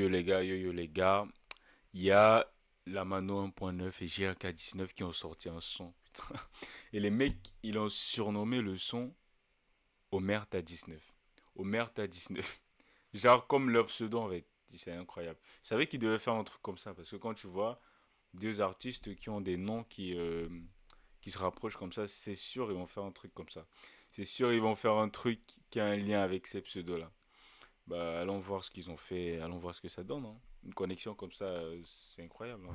Yo les gars, il y a la Mano 1.9 et GRK19 qui ont sorti un son. Putain. Et les mecs, ils ont surnommé le son Omerta 19. Omerta 19. Genre comme leur pseudo en fait. C'est incroyable. Je savais qu'ils devaient faire un truc comme ça parce que quand tu vois deux artistes qui ont des noms qui se rapprochent comme ça, c'est sûr ils vont faire un truc comme ça. C'est sûr ils vont faire un truc qui a un lien avec ces pseudos-là. Bah, allons voir ce qu'ils ont fait, allons voir ce que ça donne, hein. Une connexion comme ça, c'est incroyable, hein.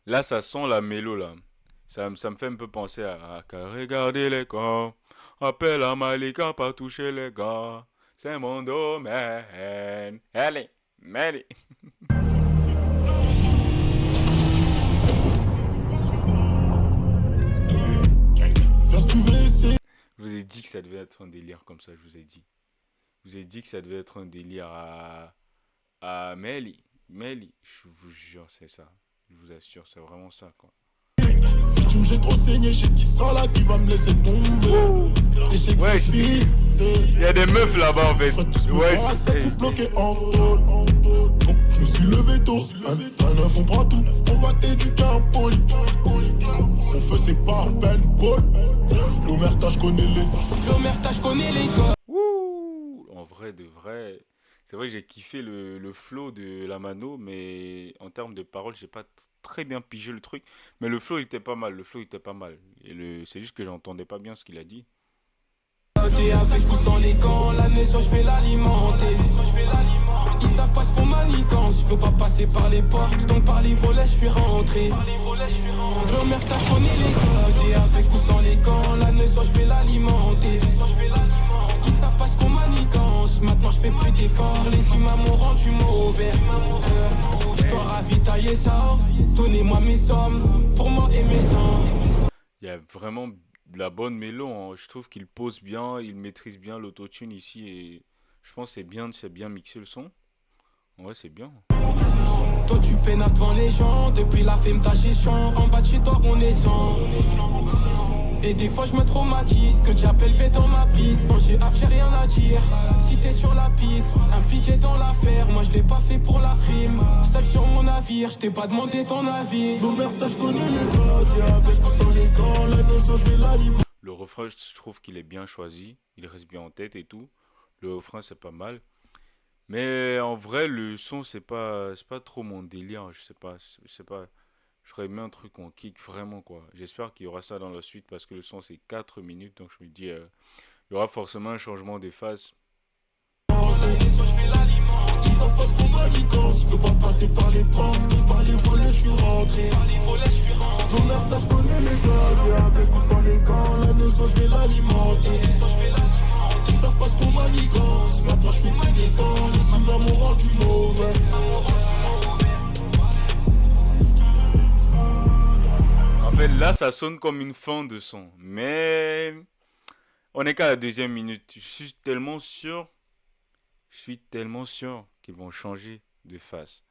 Là, ça sent la mélo, là. Ça me fait un peu penser qu'à regarder les corps. Appelle à Malika, pas toucher les gars. C'est mon domaine. Allez, allez. Je vous ai dit que ça devait être un délire comme ça, je vous ai dit. Je vous ai dit que ça devait être un délire à Melly. Melly, je vous jure, c'est ça. Je vous assure, c'est vraiment ça, quoi. Tu me j'ai trop saigné, je sais qui sera là, qui va me laisser tomber. Et je sais que Ouais, c'est fini. il y a des meufs là-bas en fait. Ouais, C'est bloqué en tôle. Donc je me suis levé tôt. Un neuf, on prend tout. On va t'éduquer en poli. On fait c'est par Ben Paul. L'Omerta, je connais les. L'Omerta, je connais les gars. Ouh, en vrai de vrai. C'est vrai que j'ai kiffé le flow de la mano, mais en termes de paroles, j'ai pas très bien pigé le truc. Mais le flow, il était pas mal. Le flow, il était pas mal. C'est juste que j'entendais pas bien ce qu'il a dit. T'es avec ou sans les gants, la maison je vais l'alimenter. Ils savent pas ce qu'on manigance, je peux pas passer par les portes, donc par les volets je suis rentré. L'Omerta, je connais les gars, t'es avec ou sans les gants, la maison je vais l'alimenter. Ils savent pas ce qu'on manigance, maintenant je fais plus d'efforts, les humains m'ont rendu mauvais. Je dois ravitailler ça, donnez-moi mes sommes, pour moi et mes sangs. Il y a vraiment de la bonne mélo, hein. Je trouve qu'il pose bien, il maîtrise bien l'autotune ici et je pense que c'est bien mixé le son. Ouais, c'est bien. Toi tu peines devant les gens, depuis la femme ta gestion, en bas de chez toi on est sans. Et des fois je me traumatise, que j'appelle fait dans ma piste. Bon j'ai rien à dire, si t'es sur la pix, impliqué dans l'affaire, moi je l'ai pas fait pour la frime. Seul sur mon navire, je t'ai pas demandé ton avis. L'Omerta, je connais les gars, t'es avec ou sans les gants, la maison je vais l'alimenter. Le refrain, je trouve qu'il est bien choisi, il reste bien en tête et tout. Le refrain, c'est pas mal. Mais en vrai, le son, c'est pas trop mon délire, je sais pas. J'aurais aimé un truc en kick vraiment quoi. J'espère qu'il y aura ça dans la suite parce que le son c'est 4 minutes donc je me dis il y aura forcément un changement des phases. Ils savent pas ce qu'on manigance, je peux pas passer par les portes, par les volets je suis rentré. L'Omerta, je connais les gars, t'es avec ou sans les gants, la maison je vais l'alimenter. Ils savent pas ce qu'on manigance, maintenant je fais plus d'efforts, les humains m'ont rendu mauvais. En fait là ça sonne comme une fin de son. Mais on est qu'à la deuxième minute. Je suis tellement sûr qu'ils vont changer de phase.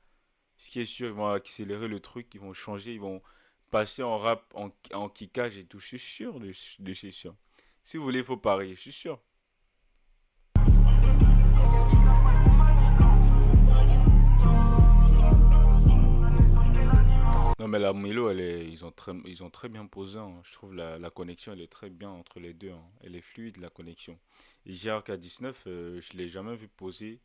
Ce qui est sûr, ils vont accélérer le truc, ils vont changer, ils vont passer en rap, en kickage et tout. Je suis sûr de c'est sûr. Si vous voulez, il faut parier, je suis sûr. Non mais la mélo, ils ont très bien posé, hein. Je trouve la connexion, elle est très bien entre les deux, hein. Elle est fluide, la connexion. Et GRK19, je l'ai jamais vu poser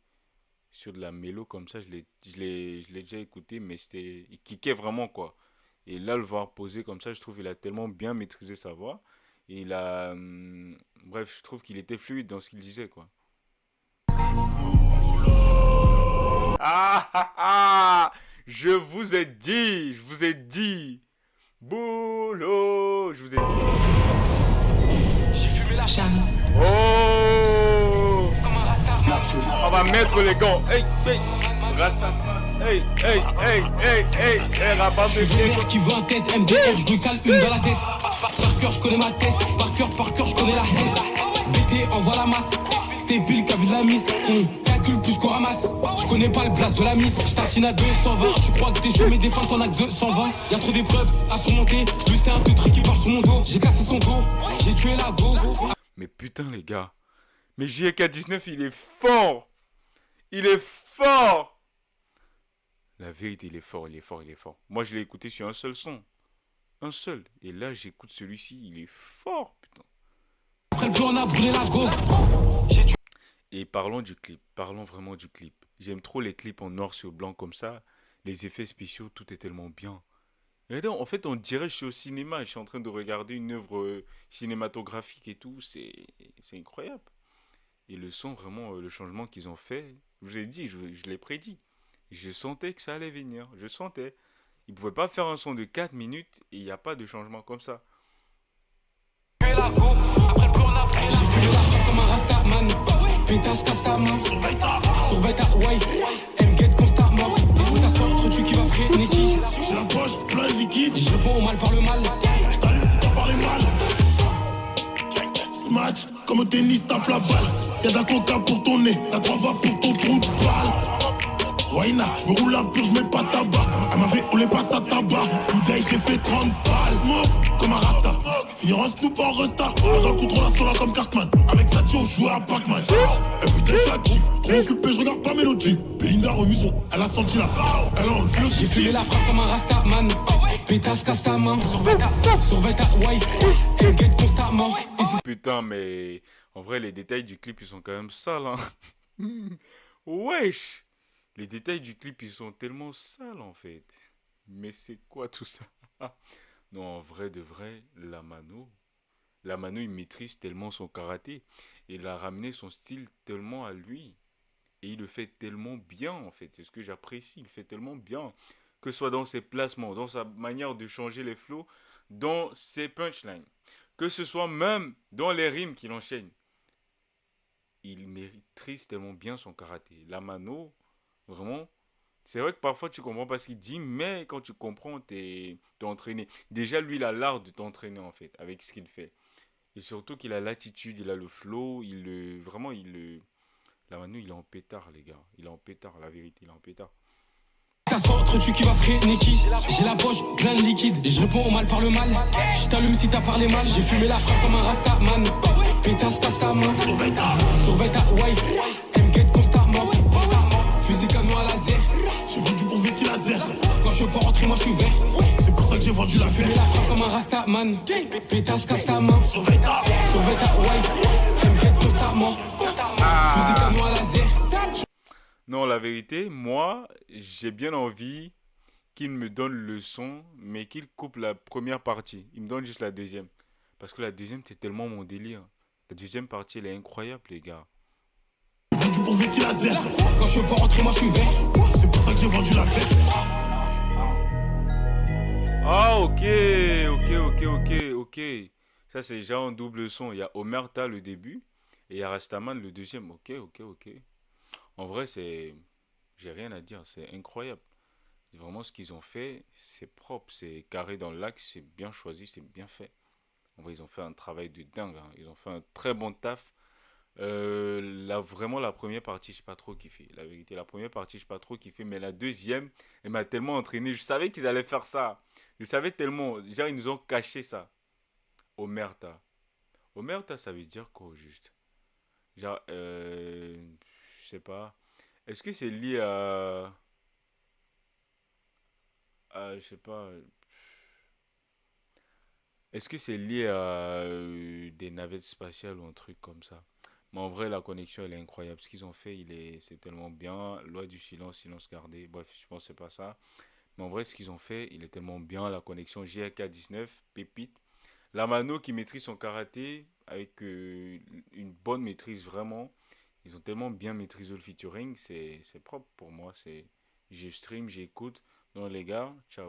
sur de la mélo comme ça. Je l'ai déjà écouté, mais il kickait vraiment, quoi. Et là, le voir poser comme ça, je trouve qu'il a tellement bien maîtrisé sa voix. Et bref, je trouve qu'il était fluide dans ce qu'il disait, quoi. Ah ah ah! Je vous ai dit, boulot, je vous ai dit. J'ai fumé la chaîne. Oh! On va mettre les gants. Hey, hey, Rastafari. Hey, hey, hey, hey, hey, hey, rabat Je suis vénère qui veut un tête, MDR, je lui cale une dans la tête. Par cœur, je connais ma tête, par cœur, je connais la haine. BT envoie la masse, c'était Bill qui a vu de la mise. calcule plus qu'on ramasse. Je connais pas le place de la miss. Je t'achine à 220. Tu crois que t'es chaud, mais des fois t'en as que 220. Y'a trop d'épreuves à surmonter. Lui, c'est un truc qui marche sur mon dos. J'ai cassé son dos. J'ai tué la go. Mais putain, les gars. Mais JK19, il est fort. Il est fort. La vérité, il est fort, il est fort, il est fort. Moi, je l'ai écouté sur un seul son. Un seul. Et là, j'écoute celui-ci. Il est fort, putain. Après le plus, on a brûlé la go. Et parlons du clip. Parlons vraiment du clip. J'aime trop les clips en noir sur blanc comme ça. Les effets spéciaux, tout est tellement bien. Et donc, en fait, on dirait que je suis au cinéma. Je suis en train de regarder une œuvre cinématographique et tout. C'est incroyable. Et le son, vraiment, le changement qu'ils ont fait, je vous ai dit, je l'ai prédit. Je sentais que ça allait venir. Je sentais. Ils ne pouvaient pas faire un son de 4 minutes et il n'y a pas de changement comme ça. J'ai fumé la frappe comme un rastaman. Pétasse, casse ta main. Surveille ta wife. Elle me guette constamment. Et si ça sort entre tu qui va freiner qui? J'ai la poche plein de liquide. Je réponds au mal par le mal. Je t'allume si t'en parles mal. Smash, comme au tennis, tape la balle. Y'a de la coca pour ton nez, la 3 va pour ton trou de balle. Waina, je me roule un pur, je mets pas tabac. Elle m'avait roulé pas sa tabac. Today, j'ai fait 30 balles. Smoke comme un rasta. Finir en snoop en resta. Dans le contrôle à sola comme Cartman. Avec Sachi, on jouait à Pac-Man. Everyday, je la kiffe. Trop occupé, je regarde pas Mélodie. Belinda remis son, elle a senti la. Elle a enlevé le J'ai fumé la frappe comme un rastaman. Pétasse, casse ta main. Surveille ta wife. Elle me guette constamment. Et si Putain, mais en vrai, les détails du clip, ils sont quand même sales, hein. Wesh! Les détails du clip, ils sont tellement sales, en fait. Mais c'est quoi tout ça? Non, en vrai de vrai, la Mano, il maîtrise tellement son karaté. Il a ramené son style tellement à lui. Et il le fait tellement bien, en fait. C'est ce que j'apprécie. Il le fait tellement bien. Que ce soit dans ses placements, dans sa manière de changer les flows, dans ses punchlines. Que ce soit même dans les rimes qu'il enchaîne. Il maîtrise tellement bien son karaté. La Mano, vraiment, c'est vrai que parfois tu comprends pas ce qu'il dit, mais quand tu comprends, t'es entraîné. Déjà, lui, il a l'art de t'entraîner, en fait, avec ce qu'il fait. Et surtout qu'il a l'attitude, il a le flow, vraiment, la Mano, il est en pétard, les gars. Il est en pétard, la vérité, il est en pétard. ça sort entre tu qui va freiner qui? J'ai la poche plein de liquide. Et je réponds au mal par le mal. Je t'allume si t'as parlé mal. J'ai fumé la frappe comme un rastaman. Pétasse, casse ta main. Surveille ta wife. Elle me guette constamment. Fusil canon à laser. J'ai vendu pour whisky laser. Quand je peux rentrer, moi je suis vert. C'est pour ça que j'ai vendu la Fumé fête. la frappe comme un rastaman. Pétasse, casse ta main. Surveille ta. Surveille ta wife. Elle me guette constamment. Fusil canon à laser. Non, la vérité, moi, j'ai bien envie qu'il me donne le son, mais qu'il coupe la première partie. Il me donne juste la deuxième. Parce que la deuxième, c'est tellement mon délire. La deuxième partie, elle est incroyable, les gars. J'ai vendu pour whisky laser. Quand je peux rentrer, moi je suis vert. C'est pour ça que j'ai vendu la fête. Ah, ok. Ça, c'est déjà en double son. Il y a Omerta le début et il y a Rastaman le deuxième. Ok. En vrai, j'ai rien à dire. C'est incroyable. Vraiment, ce qu'ils ont fait, c'est propre. C'est carré dans l'axe. C'est bien choisi. C'est bien fait. En vrai, ils ont fait un travail de dingue, hein. Ils ont fait un très bon taf. Vraiment, la première partie, j'ai pas trop kiffé. La vérité, la première partie, j'ai pas trop kiffé. Mais la deuxième, elle m'a tellement entraîné. Je savais qu'ils allaient faire ça. Je savais tellement. Genre, ils nous ont caché ça. Omerta. Omerta, ça veut dire quoi au juste? Genre, je sais pas. Est-ce que c'est lié je sais pas. Est-ce que c'est lié à des navettes spatiales ou un truc comme ça? Mais en vrai, la connexion, elle est incroyable. Ce qu'ils ont fait, c'est tellement bien. Loi du silence, silence gardé. Bref, je pense que c'est pas ça. Mais en vrai, ce qu'ils ont fait, il est tellement bien. La connexion JK19, pépite. La Mano qui maîtrise son karaté avec une bonne maîtrise, vraiment. Ils ont tellement bien maîtrisé le featuring. C'est propre pour moi. Je stream, j'écoute. Donc les gars, ciao.